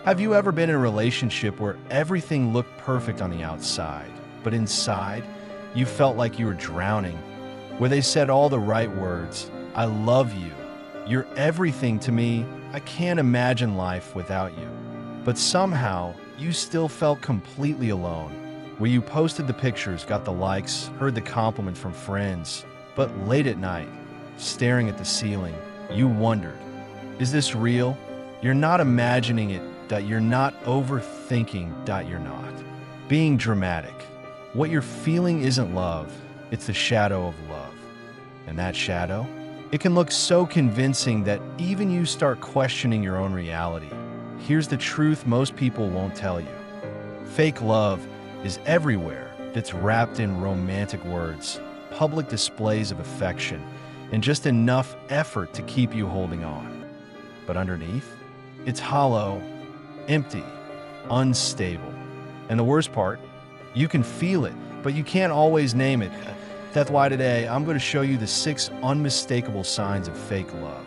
Have you ever been in a relationship where everything looked perfect on the outside, but inside, you felt like you were drowning? Where they said all the right words, "I love you. You're everything to me. I can't imagine life without you." But somehow, you still felt completely alone. Where you posted the pictures, got the likes, heard the compliments from friends, but late at night, staring at the ceiling, you wondered, is this real? You're not imagining it, that you're not overthinking, that you're not being dramatic. What you're feeling isn't love, it's the shadow of love. And that shadow, it can look so convincing that even you start questioning your own reality. Here's the truth most people won't tell you. Fake love is everywhere. It's wrapped in romantic words, public displays of affection, and just enough effort to keep you holding on. But underneath, it's hollow, empty, unstable. And the worst part, you can feel it, but you can't always name it. That's why today I'm going to show you the 6 unmistakable signs of fake love.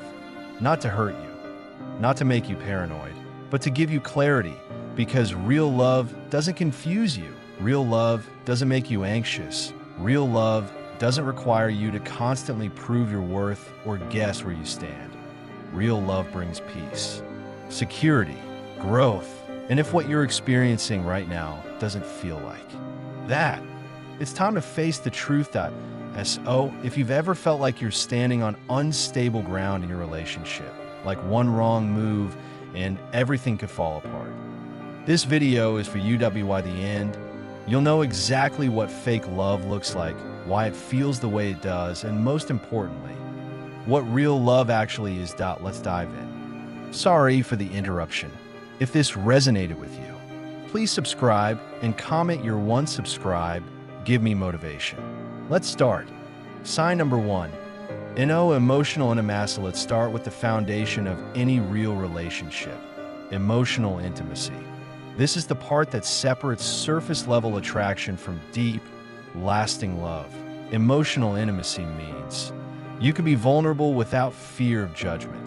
Not to hurt you, not to make you paranoid, but to give you clarity, because real love doesn't confuse you. Real love doesn't make you anxious. Real love doesn't require you to constantly prove your worth or guess where you stand. Real love brings peace, security, growth, and if what you're experiencing right now doesn't feel like that, it's time to face the truth that, if you've ever felt like you're standing on unstable ground in your relationship, like one wrong move and everything could fall apart. This video is for you by the end. You'll know exactly what fake love looks like, why it feels the way it does, and most importantly, what real love actually is. Let's dive in. Sorry for the interruption. If this resonated with you, please subscribe and comment your once subscribed. Give me motivation. Let's start. Sign number 1. Emotional intimacy. Let's start with the foundation of any real relationship. Emotional intimacy. This is the part that separates surface-level attraction from deep, lasting love. Emotional intimacy means you can be vulnerable without fear of judgment.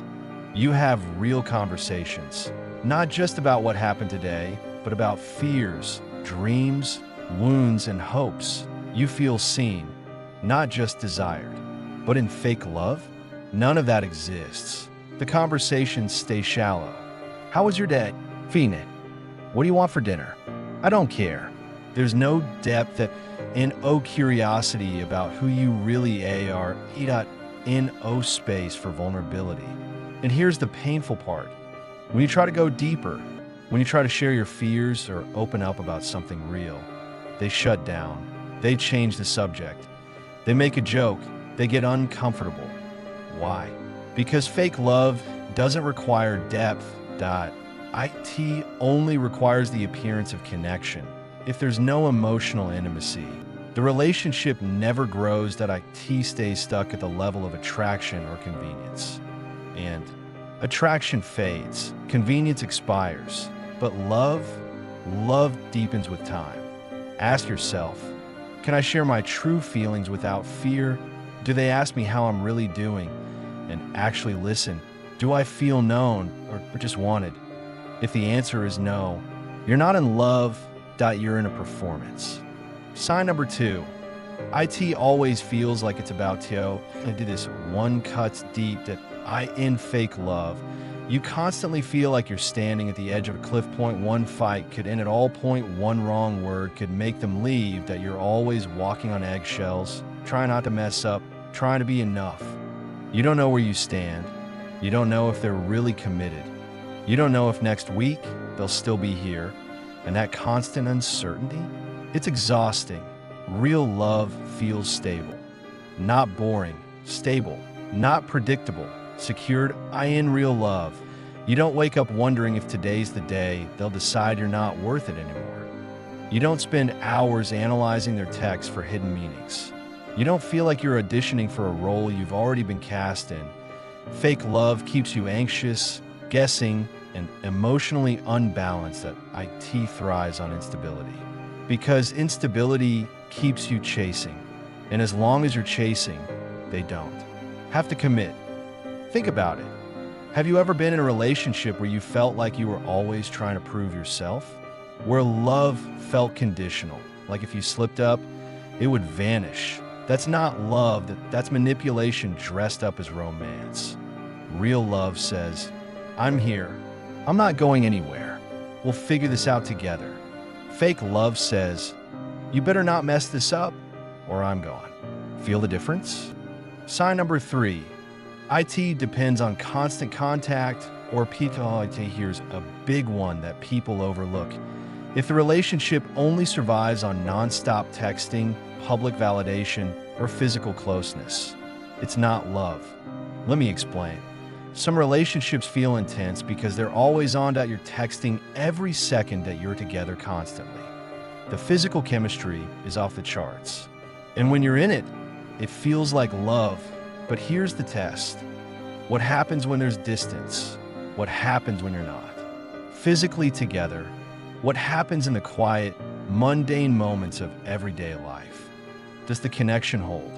You have real conversations, not just about what happened today, but about fears, dreams, wounds, and hopes. You feel seen, not just desired. But in fake love, none of that exists. The conversations stay shallow. How was your day? Fine. What do you want for dinner? I don't care. There's no depth and curiosity about who you really are. No space for vulnerability. And here's the painful part. When you try to go deeper, when you try to share your fears or open up about something real, they shut down. They change the subject. They make a joke. They get uncomfortable. Why? Because fake love doesn't require depth. It only requires the appearance of connection. If there's no emotional intimacy, the relationship never grows. It stays stuck at the level of attraction or convenience. And attraction fades, convenience expires, but love deepens with time. Ask yourself, can I share my true feelings without fear? Do they ask me how I'm really doing and actually listen? Do I feel known or just wanted? If the answer is no, you're not in love, you're in a performance. Sign number 2. It always feels like it's about to. I did this one cuts deep that in fake love. You constantly feel like you're standing at the edge of a cliff point. One fight could end at all point. One wrong word could make them leave. That you're always walking on eggshells, trying not to mess up, trying to be enough. You don't know where you stand. You don't know if they're really committed. You don't know if next week they'll still be here. And that constant uncertainty, it's exhausting. Real love feels stable, not boring, stable, not predictable, secured. In real love, you don't wake up wondering if today's the day they'll decide you're not worth it anymore. You don't spend hours analyzing their texts for hidden meanings. You don't feel like you're auditioning for a role you've already been cast in. Fake love keeps you anxious, guessing, and emotionally unbalanced. That IT thrives on instability. Because instability keeps you chasing. And as long as you're chasing, they don't have to commit. Think about it. Have you ever been in a relationship where you felt like you were always trying to prove yourself? Where love felt conditional, like if you slipped up, it would vanish. That's not love, that's manipulation dressed up as romance. Real love says, I'm here. I'm not going anywhere. We'll figure this out together. Fake love says, you better not mess this up or I'm gone. Feel the difference? Sign number 3. IT depends on constant contact, or Physicality. Here's a big one that people overlook. If the relationship only survives on nonstop texting, public validation, or physical closeness, it's not love. Let me explain. Some relationships feel intense because they're always on that you're texting every second that you're together constantly. The physical chemistry is off the charts. And when you're in it, it feels like love. But here's the test. What happens when there's distance? What happens when you're not? Physically together, what happens in the quiet, mundane moments of everyday life? Does the connection hold?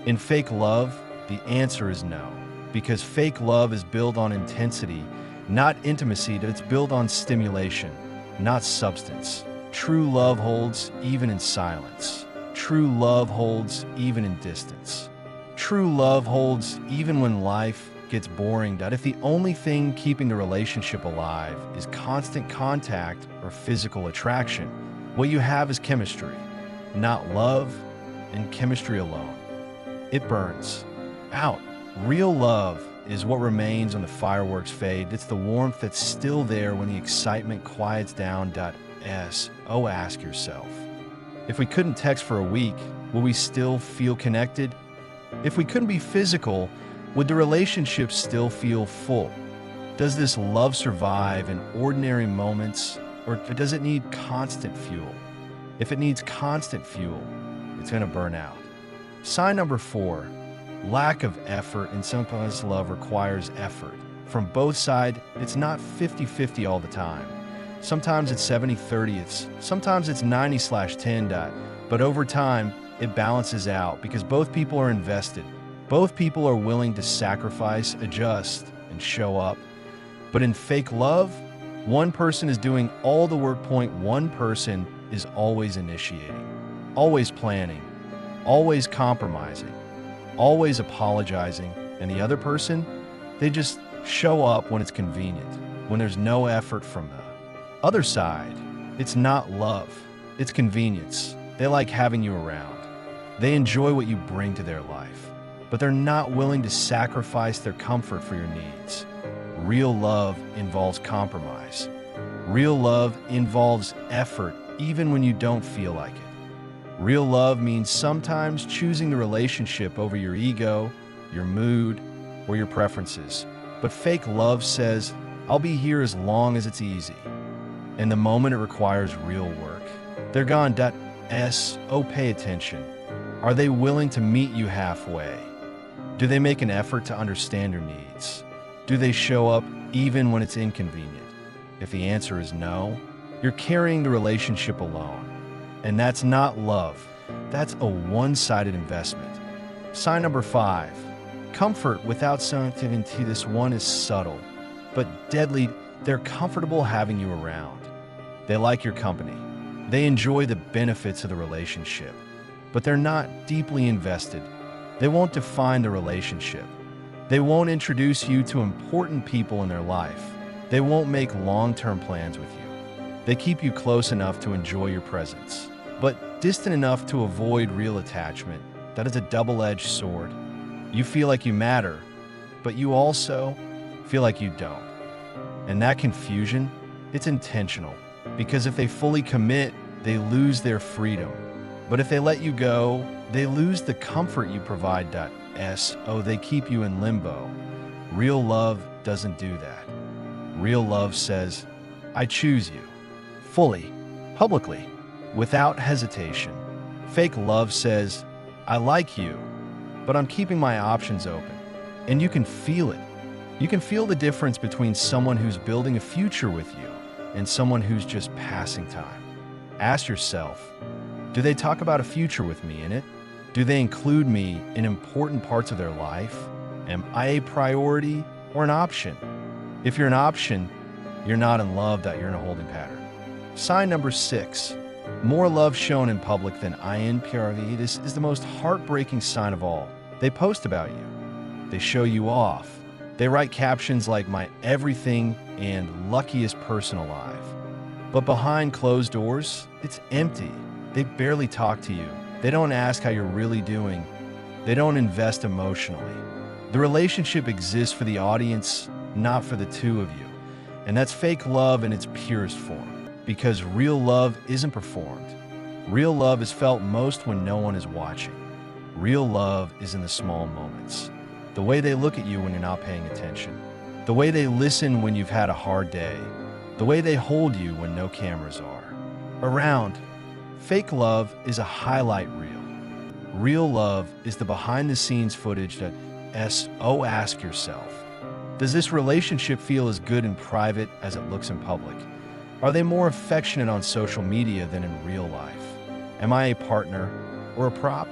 In fake love, the answer is no. Because fake love is built on intensity, not intimacy. It's built on stimulation, not substance. True love holds even in silence. True love holds even in distance. True love holds even when life gets boring. That if the only thing keeping the relationship alive is constant contact or physical attraction, what you have is chemistry, not love and chemistry alone. It burns out. Real love is what remains when the fireworks fade. It's the warmth that's still there when the excitement quiets down. Ask yourself, if we couldn't text for a week, would we still feel connected? If we couldn't be physical, would the relationship still feel full? Does this love survive in ordinary moments, or does it need constant fuel? If it needs constant fuel, it's going to burn out. Sign number 4, lack of effort. And sometimes love requires effort. From both sides, it's not 50-50 all the time. Sometimes it's 70-30, sometimes it's 90/10. But over time, it balances out because both people are invested. Both people are willing to sacrifice, adjust, and show up. But in fake love, one person is doing all the work. One person is always initiating, always planning, always compromising, always apologizing. And the other person, they just show up when it's convenient, when there's no effort from the other side. It's not love, it's convenience. They like having you around. They enjoy what you bring to their life, but they're not willing to sacrifice their comfort for your needs. Real love involves compromise. Real love involves effort, even when you don't feel like it. Real love means sometimes choosing the relationship over your ego, your mood, or your preferences. But fake love says, I'll be here as long as it's easy. And the moment it requires real work, they're gone. Pay attention. Are they willing to meet you halfway? Do they make an effort to understand your needs? Do they show up even when it's inconvenient? If the answer is no, you're carrying the relationship alone. And that's not love. That's a one-sided investment. Sign number 5, comfort without sensitivity. This one is subtle, but deadly. They're comfortable having you around. They like your company. They enjoy the benefits of the relationship, but they're not deeply invested. They won't define the relationship. They won't introduce you to important people in their life. They won't make long-term plans with you. They keep you close enough to enjoy your presence, but distant enough to avoid real attachment. That is a double-edged sword. You feel like you matter, but you also feel like you don't. And that confusion, it's intentional, because if they fully commit, they lose their freedom. But if they let you go, they lose the comfort you provide. They keep you in limbo. Real love doesn't do that. Real love says, I choose you, fully, publicly, without hesitation. Fake love says, I like you, but I'm keeping my options open. And you can feel it. You can feel the difference between someone who's building a future with you and someone who's just passing time. Ask yourself, do they talk about a future with me in it? Do they include me in important parts of their life? Am I a priority or an option? If you're an option, you're not in love, that you're in a holding pattern. Sign number 6. More love shown in public than unmistakable. This is the most heartbreaking sign of all. They post about you. They show you off. They write captions like "my everything" and "luckiest person alive." But behind closed doors, it's empty. They barely talk to you. They don't ask how you're really doing. They don't invest emotionally. The relationship exists for the audience, not for the two of you. And that's fake love in its purest form. Because real love isn't performed. Real love is felt most when no one is watching. Real love is in the small moments. The way they look at you when you're not paying attention. The way they listen when you've had a hard day. The way they hold you when no cameras are around. Fake love is a highlight reel. Real love is the behind-the-scenes footage that ask yourself, does this relationship feel as good in private as it looks in public? Are they more affectionate on social media than in real life? Am I a partner or a prop?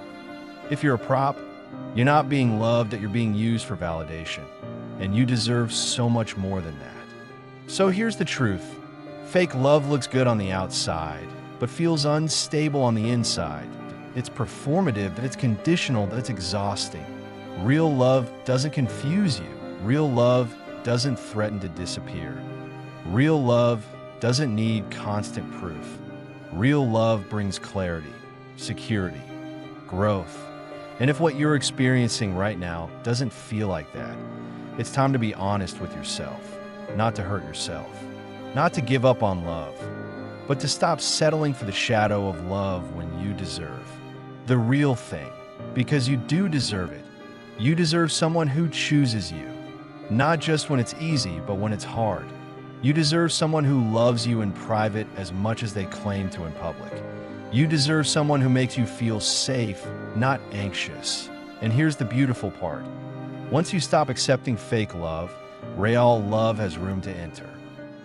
If you're a prop, you're not being loved, that you're being used for validation. And you deserve so much more than that. So here's the truth. Fake love looks good on the outside, but feels unstable on the inside. It's performative, that it's conditional, that it's exhausting. Real love doesn't confuse you. Real love doesn't threaten to disappear. Real love doesn't need constant proof. Real love brings clarity, security, growth. And if what you're experiencing right now doesn't feel like that, it's time to be honest with yourself, not to hurt yourself, not to give up on love, but to stop settling for the shadow of love when you deserve the real thing, because you do deserve it. You deserve someone who chooses you, not just when it's easy, but when it's hard. You deserve someone who loves you in private as much as they claim to in public. You deserve someone who makes you feel safe, not anxious. And here's the beautiful part. Once you stop accepting fake love, real love has room to enter.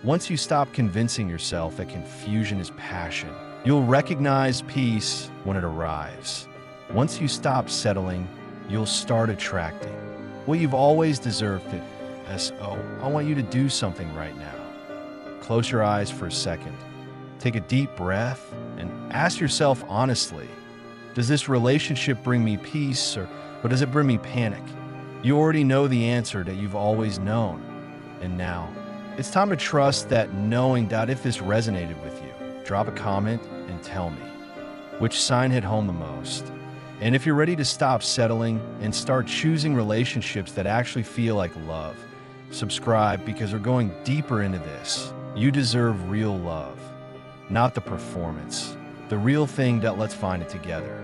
Once you stop convincing yourself that confusion is passion, you'll recognize peace when it arrives. Once you stop settling, you'll start attracting what you've always deserved. I want you to do something right now. Close your eyes for a second. Take a deep breath and ask yourself honestly, does this relationship bring me peace or does it bring me panic? You already know the answer that you've always known. And now, it's time to trust that knowing that. If this resonated with you, drop a comment and tell me which sign hit home the most. And if you're ready to stop settling and start choosing relationships that actually feel like love, subscribe, because we're going deeper into this. You deserve real love, not the performance. The real thing. Let's find it together.